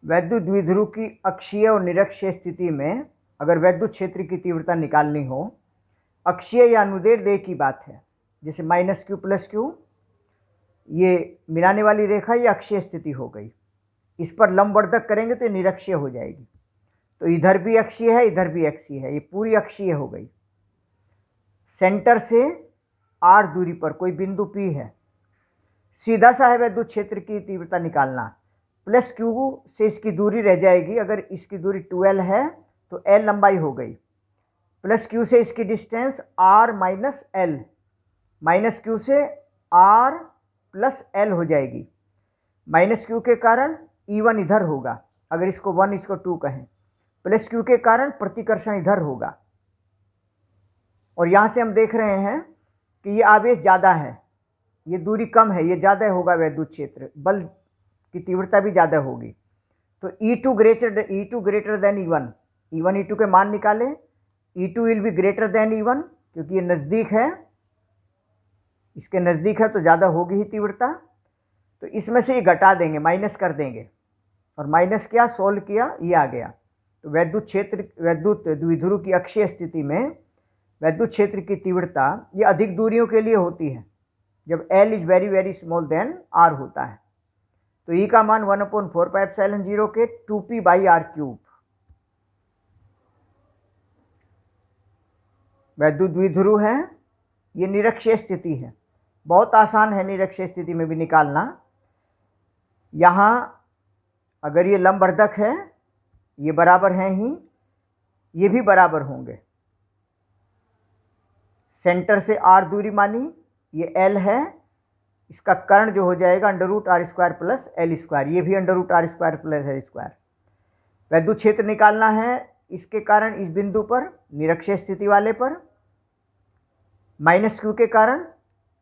वैद्युत द्विध्रुव की अक्षीय और निरक्षीय स्थिति में अगर वैद्युत क्षेत्र की तीव्रता निकालनी हो, अक्षीय या अनुदैर्ध्य दे की बात है, जैसे -q + q, ये मिलाने वाली रेखा ये अक्षीय स्थिति हो गई। इस पर लंबवर्धक करेंगे तो ये निरक्षीय हो जाएगी। तो इधर भी अक्षीय है, इधर भी अक्षीय है, ये पूरी अक्षीय हो गई। सेंटर से r दूरी पर कोई बिंदु P है, सीधा सा है वैद्युत क्षेत्र की तीव्रता निकालना। +q से इसकी दूरी रह जाएगी, अगर इसकी दूरी 2l है तो l लंबाई हो गई, +q से इसकी डिस्टेंस r - l, -q से r + l हो जाएगी। -q के कारण E1 इधर होगा, अगर इसको 1 इसको 2 कहें, +q के कारण प्रतिकर्षण इधर होगा। और यहाँ से हम देख रहे हैं कि ये आवेश ज़्यादा है, ये दूरी कम है, ये ज़्यादा होगा वैद्युत क्षेत्र, बल की तीव्रता भी ज़्यादा होगी। तो E2 greater than E1, E1 E2 के मान निकालें। E2 will be greater than E1, क्योंकि ये नज़दीक है, इसके नज़दीक है तो ज़्यादा होगी ही तीव्रता। तो इसमें से ये घटा देंगे, माइनस कर देंगे, और माइनस किया, सोल्व किया, ये आ गया। तो वैद्युत द्विध्रुव की अक्षीय स्थिति में वैद्युत क्षेत्र की तीव्रता ये अधिक दूरियों के लिए होती है, जब L is very very small then R होता है। तो E का मान 1/4πε0 के 2p/r³। वैद्युत द्विध्रुव है, ये निरक्षीय स्थिति है, बहुत आसान है निरक्षीय स्थिति में भी निकालना। यहाँ अगर ये लंबवर्धक है, ये बराबर हैं ही, ये भी बराबर होंगे। सेंटर से r दूरी मानी, ये l है, इसका कर्ण जो हो जाएगा √r² + l², ये भी √r² + l²। वैद्युत क्षेत्र निकालना है इसके कारण इस बिंदु पर, निरक्षीय स्थिति वाले पर, -q के कारण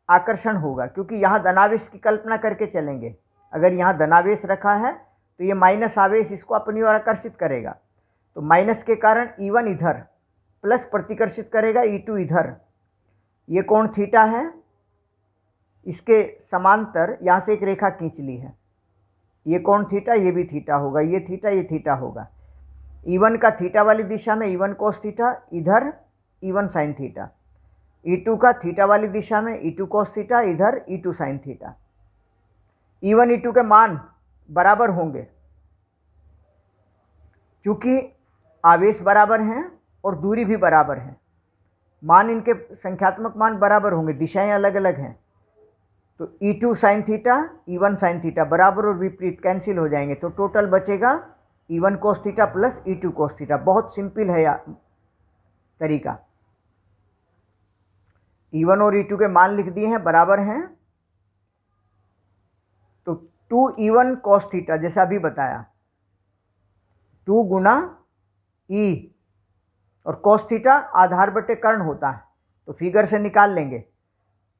आकर्षण होगा, क्योंकि यहाँ धनावेश की कल्पना करके चलेंगे। अगर यहाँ धनावेश रखा है तो ये माइनस आवेश इसको अपनी ओर आकर्षित करेगा, तो माइनस के कारण E1 इधर, प्लस प्रतिकर्षित करेगा E2 इधर। ये कोण थीटा है, इसके समांतर यहाँ से एक रेखा खींच ली है, ये कोण थीटा, ये भी थीटा होगा, ये थीटा, ये थीटा होगा। E1 का थीटा वाली दिशा में E1 cos थीटा, इधर E1 sin थीटा। E2 का थीटा वाली दिशा में E2 cos थीटा, इधर E2 sin theta. E1 E2 के मान बराबर होंगे, क्योंकि आवेश बराबर हैं और दूरी भी बराबर है, मान इनके संख्यात्मक मान बराबर होंगे, दिशाएं अलग अलग हैं। तो E2 sin theta, E1 sin theta बराबर और विपरीत कैंसिल हो जाएंगे, तो टोटल बचेगा E1 cos theta + E2 cos theta. बहुत सिंपल है यह तरीका। E1 और E2 के मान लिख दिए हैं, बराबर हैं, तो 2E1 cos थीटा, जैसा अभी बताया, 2 गुना E और cos थीटा आधार बटे कर्ण होता है, तो फिगर से निकाल लेंगे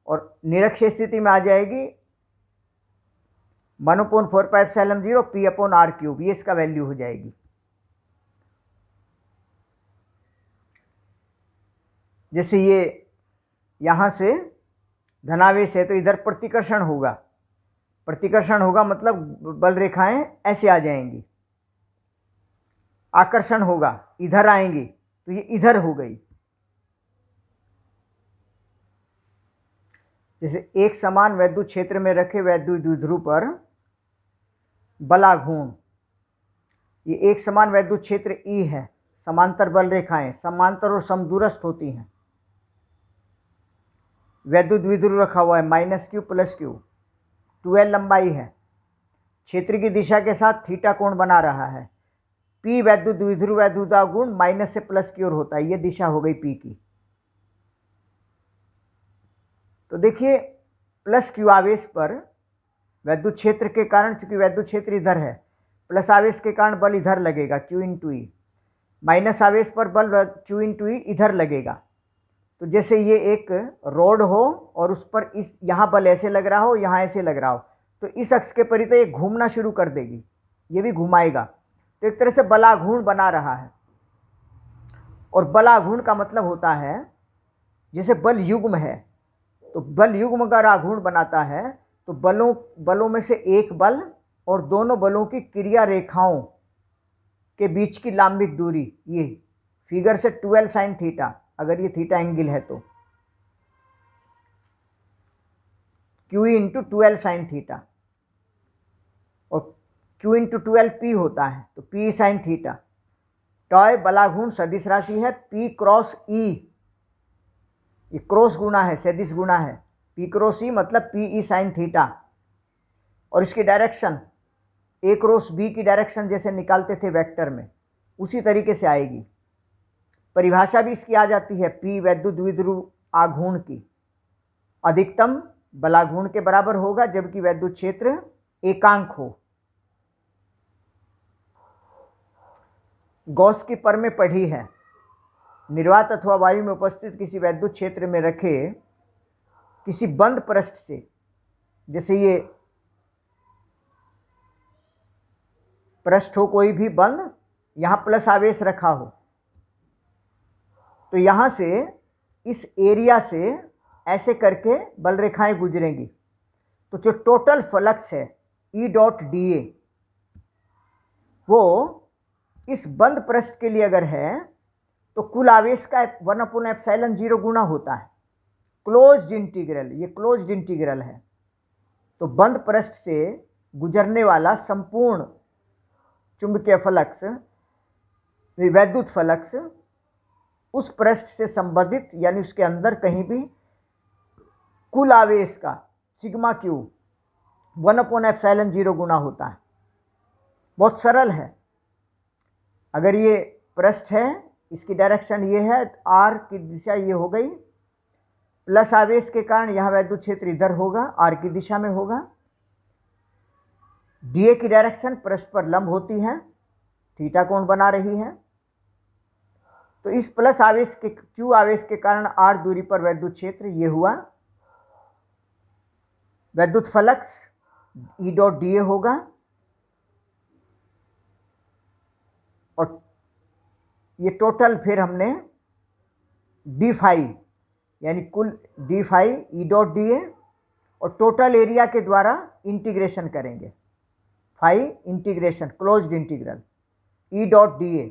और निरक्षीय स्थिति में आ जाएगी 1/4πε0 p/r³, ये इसका वैल्यू हो जाएगी। जैसे ये यहाँ से धनावेश है तो इधर प्रतिकर्षण होगा, प्रतिकर्षण होगा मतलब बल रेखाएं ऐसे आ जाएंगी, आकर्षण होगा, इधर आएंगी, तो ये इधर हो गई। जैसे एक समान वैद्युत क्षेत्र में रखे वैद्युत द्विध्रुव पर बलाघूर्ण, ये एक समान वैद्युत क्षेत्र E है, समांतर बल रेखाएं समांतर और समदूरस्थ होती हैं। वैद्युत द्विध्रुव रखा हुआ है, -q + q, 2l लंबाई है, क्षेत्र की दिशा के साथ थीटा कोण बना रहा है। P वैद्युत द्विध्रुव वैद्युतागुण माइनस से प्लस की ओर होता है, ये दिशा हो गई P की। तो देखिए +q आवेश पर वैद्युत क्षेत्र के कारण, चूंकि वैद्युत क्षेत्र इधर है, प्लस आवेश के कारण बल इधर लगेगा Q × E, माइनस आवेश पर बल Q × E इधर लगेगा। तो जैसे ये एक रोड हो और उस पर इस यहाँ बल ऐसे लग रहा हो, यहाँ ऐसे लग रहा हो, तो इस अक्ष के परितः ये घूमना शुरू कर देगी, ये भी घुमाएगा, तो एक तरह से बलाघूर्ण बना रहा है। और बलाघूर्ण का मतलब होता है, जैसे बल युग्म है, तो बल युग्म अगर आघूर्ण बनाता है तो बलों में से एक बल और दोनों बलों की क्रिया रेखाओं के बीच की लांबिक दूरी, ये फिगर से 12 साइन थीटा, अगर ये थीटा एंगल है तो क्यू इंटू 12 साइन थीटा, और क्यू इंटू 12 पी होता है, तो पी साइन थीटा। टॉय बलाघूर्ण सदिश राशि है, पी क्रॉस ई, ये क्रॉस गुना है, सदिश गुना है, पी क्रॉस ई मतलब पी ई साइन थीटा। और इसकी डायरेक्शन ए क्रॉस बी की डायरेक्शन जैसे निकालते थे वेक्टर में, उसी तरीके से आएगी। परिभाषा भी इसकी आ जाती है, पी वैद्युत द्विध्रुव आघूर्ण की अधिकतम बलाघूर्ण के बराबर होगा जबकि वैद्युत क्षेत्र एकांक हो। गॉस की पर में पढ़ी है, निर्वात अथवा वायु में उपस्थित किसी वैद्युत क्षेत्र में रखे किसी बंद पृष्ठ से, जैसे ये पृष्ठ हो कोई भी बंद, यहां प्लस आवेश रखा हो, तो यहां से इस एरिया से ऐसे करके बल रेखाएं गुजरेंगी, तो जो टोटल फ्लक्स है ई डॉट डी ए, वो इस बंद पृष्ठ के लिए अगर है तो कुल आवेश का 1/ε0 गुना होता है। क्लोज्ड इंटीग्रल, ये क्लोज्ड इंटीग्रल है, तो बंद पृष्ठ से गुजरने वाला संपूर्ण चुंबकीय फ्लक्स, वैद्युत फ्लक्स उस पृष्ठ से संबंधित यानी उसके अंदर कहीं भी कुल आवेश का सिग्मा क्यू 1/ε0 गुना होता है। बहुत सरल है। अगर ये पृष्ठ है, इसकी डायरेक्शन ये है, आर की दिशा ये हो गई, प्लस आवेश के कारण यहाँ वैद्युत क्षेत्र इधर होगा, आर की दिशा में होगा। डीए की डायरेक्शन पृष्ठ पर लंब होती है, थीटा कोण बना रही है, तो इस प्लस आवेश के क्यू आवेश के कारण आर दूरी पर वैद्युत क्षेत्र ये हुआ। वैद्युत फ्लक्स ई डॉट डी ए होगा, और ये टोटल फिर हमने डी फाई यानी कुल d phi e dot d a और टोटल एरिया के द्वारा इंटीग्रेशन करेंगे, phi integration closed integral e dot d a,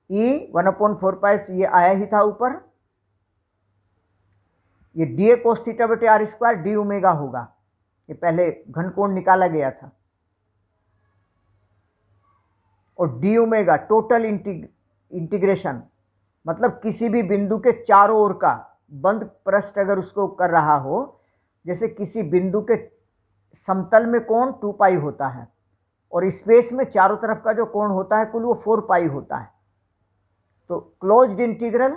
e 1/4 ये आया ही था ऊपर, ये डी ए कोस थीटा बटे आर स्क्वायर डी ओमेगा होगा, ये पहले घन कोण निकाला गया था, और डी ओमेगा टोटल इंटीग्रेशन मतलब किसी भी बिंदु के चारों ओर का बंद पृष्ठ अगर उसको कर रहा हो, जैसे किसी बिंदु के समतल में कोण 2 पाई होता है और स्पेस में चारों तरफ का जो कोण होता है कुल वो 4 पाई होता है, तो क्लोज्ड इंटीग्रल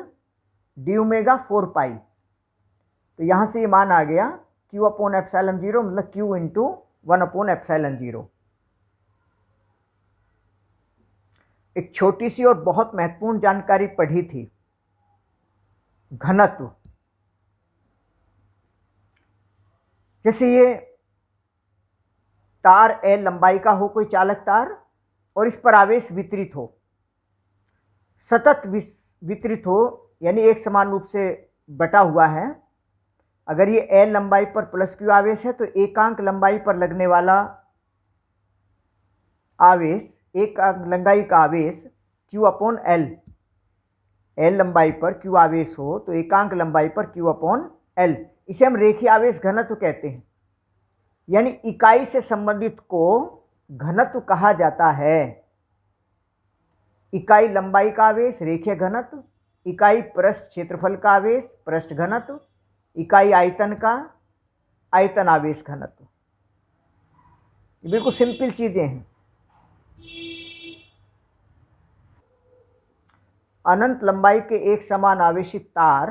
डी ओमेगा 4 पाई, तो यहां से ये मान आ गया Q/ε0 मतलब Q इंटू 1/ε0। एक छोटी सी और बहुत महत्वपूर्ण जानकारी पढ़ी थी, घनत्व। जैसे ये तार L लंबाई का हो, कोई चालक तार, और इस पर आवेश वितरित हो, सतत वितरित हो, यानी एक समान रूप से बटा हुआ है। अगर ये L लंबाई पर प्लस Q आवेश है तो एकांक लंबाई पर लगने वाला आवेश, एक लंबाई का आवेश Q/L, L लंबाई पर Q आवेश हो तो एकांक लंबाई पर Q/L, इसे हम रेखीय आवेश घनत्व कहते हैं, यानी इकाई से संबंधित को घनत्व कहा जाता है। इकाई लंबाई का आवेश रेखीय घनत्व, इकाई पृष्ठ क्षेत्रफल का आवेश पृष्ठ घनत्व, इकाई आयतन का आयतन आवेश घनत्व। ये बिल्कुल सिंपल चीजें हैं। अनंत लंबाई के एक समान आवेशित तार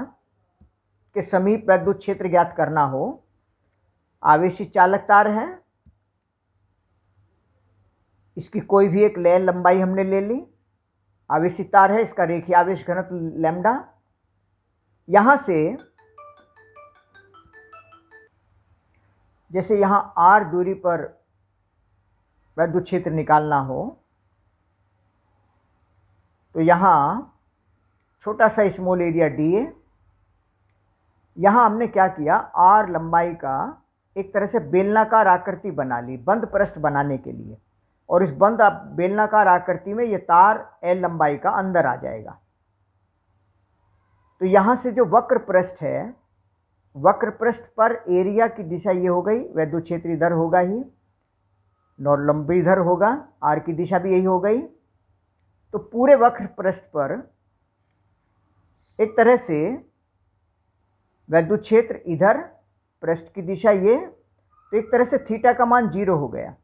के समीप वैद्युत क्षेत्र ज्ञात करना हो, आवेशित चालक तार है, इसकी कोई भी एक लेन लंबाई हमने ले ली, आवेशित तार है, इसका रेखीय आवेश घनत्व लैम्डा। यहां से जैसे यहां r दूरी पर वैद्युत क्षेत्र निकालना हो, तो यहां छोटा सा स्मॉल एरिया डी ए, यहां हमने क्या किया, r लंबाई का एक तरह से बेलनाकार आकृति बना ली बंद पृष्ठ बनाने के लिए, और इस बंद बेलनाकार आकृति में ये तार L लंबाई का अंदर आ जाएगा। तो यहाँ से जो वक्र पृष्ठ है, वक्र पृष्ठ पर एरिया की दिशा ये हो गई, वैद्युत क्षेत्र इधर होगा ही, और लंबी इधर होगा, आर की दिशा भी यही हो गई। तो पूरे वक्र पृष्ठ पर एक तरह से वैद्युत क्षेत्र इधर, पृष्ठ की दिशा ये, तो एक तरह से थीटा का मान 0 हो गया।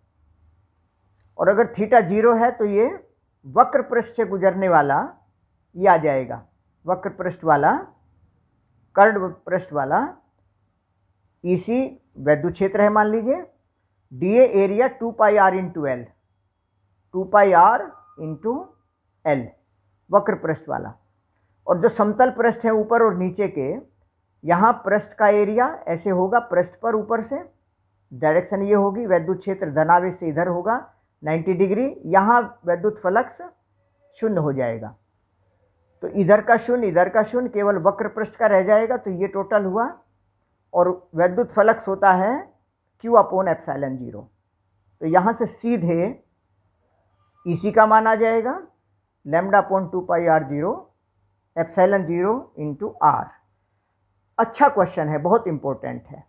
और अगर थीटा 0 है तो ये वक्र पृष्ठ से गुजरने वाला ये आ जाएगा, वक्र पृष्ठ वाला, कर्व पृष्ठ वाला इसी वैद्युत क्षेत्र है मान लीजिए, dA एरिया 2 पाई r इंटू एल, 2 पाई r इंटू एल, वक्र पृष्ठ वाला। और जो समतल पृष्ठ है ऊपर और नीचे के, यहाँ पृष्ठ का एरिया ऐसे होगा, पृष्ठ पर ऊपर से डायरेक्शन ये होगी, वैद्युत क्षेत्र धनावेश से इधर होगा 90 डिग्री, यहाँ वैद्युत फ्लक्स 0 हो जाएगा। तो इधर का 0 इधर का 0 केवल वक्र पृष्ठ का रह जाएगा, तो ये टोटल हुआ। और वैद्युत फ्लक्स होता है Q अपॉन एप्सिलॉन 0। तो यहाँ से सीधे इसी का मान आ जाएगा लैम्डा अपॉन 2 पाई r 0 एप्सिलॉन 0 इंटू r। अच्छा क्वेश्चन है, बहुत इंपॉर्टेंट है।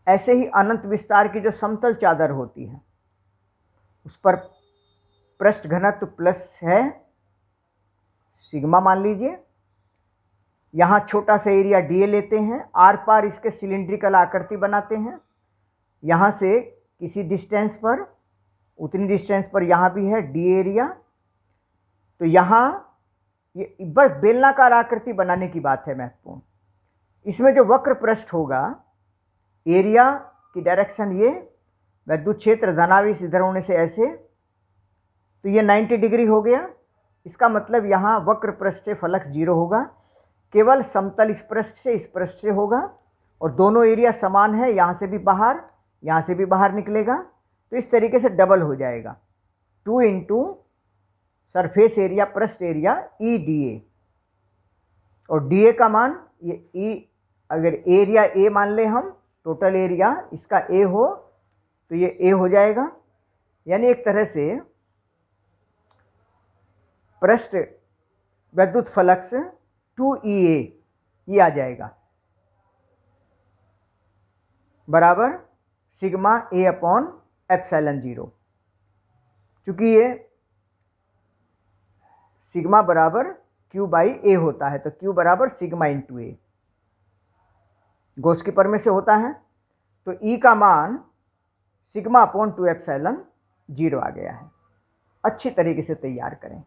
ऐसे ही अनंत विस्तार की जो समतल चादर होती है, उस पर पृष्ठ घनत्व प्लस है सिग्मा मान लीजिए। यहाँ छोटा सा एरिया dA लेते हैं, आर पार इसके सिलिंड्रिकल आकृति बनाते हैं। यहाँ से किसी डिस्टेंस पर, उतनी डिस्टेंस पर यहाँ भी है dA एरिया। तो यहाँ ये बस बेलनाकार आकृति बनाने की बात है महत्वपूर्ण। इसमें जो वक्र पृष्ठ होगा, एरिया की डायरेक्शन ये, वैद्युत क्षेत्र धनावेश इधर होने से ऐसे, तो ये 90 डिग्री हो गया। इसका मतलब यहाँ वक्र पृष्ठ से फ्लक्स 0 होगा, केवल समतल इस पृष्ठ से इस पृष्ठ से होगा, और दोनों एरिया समान है, यहाँ से भी बाहर यहाँ से भी बाहर निकलेगा। तो इस तरीके से डबल हो जाएगा, 2 इंटू सरफेस एरिया पृष्ठ एरिया EDA। और DA का मान ये E, अगर एरिया A मान ले हम, टोटल एरिया इसका A हो तो ये A हो जाएगा। यानी एक तरह से पृष्ठ वैद्युत फ्लक्स 2EA ये आ जाएगा, बराबर सिग्मा A अपॉन एप्सिलॉन 0। चूंकि ये सिग्मा बराबर Q बाई A होता है, तो Q बराबर सिग्मा इंटू A गॉस की प्रमेय से होता है। तो E का मान सिग्मा अपॉन 2 एप्सिलॉन 0 आ गया है। अच्छी तरीके से तैयार करें।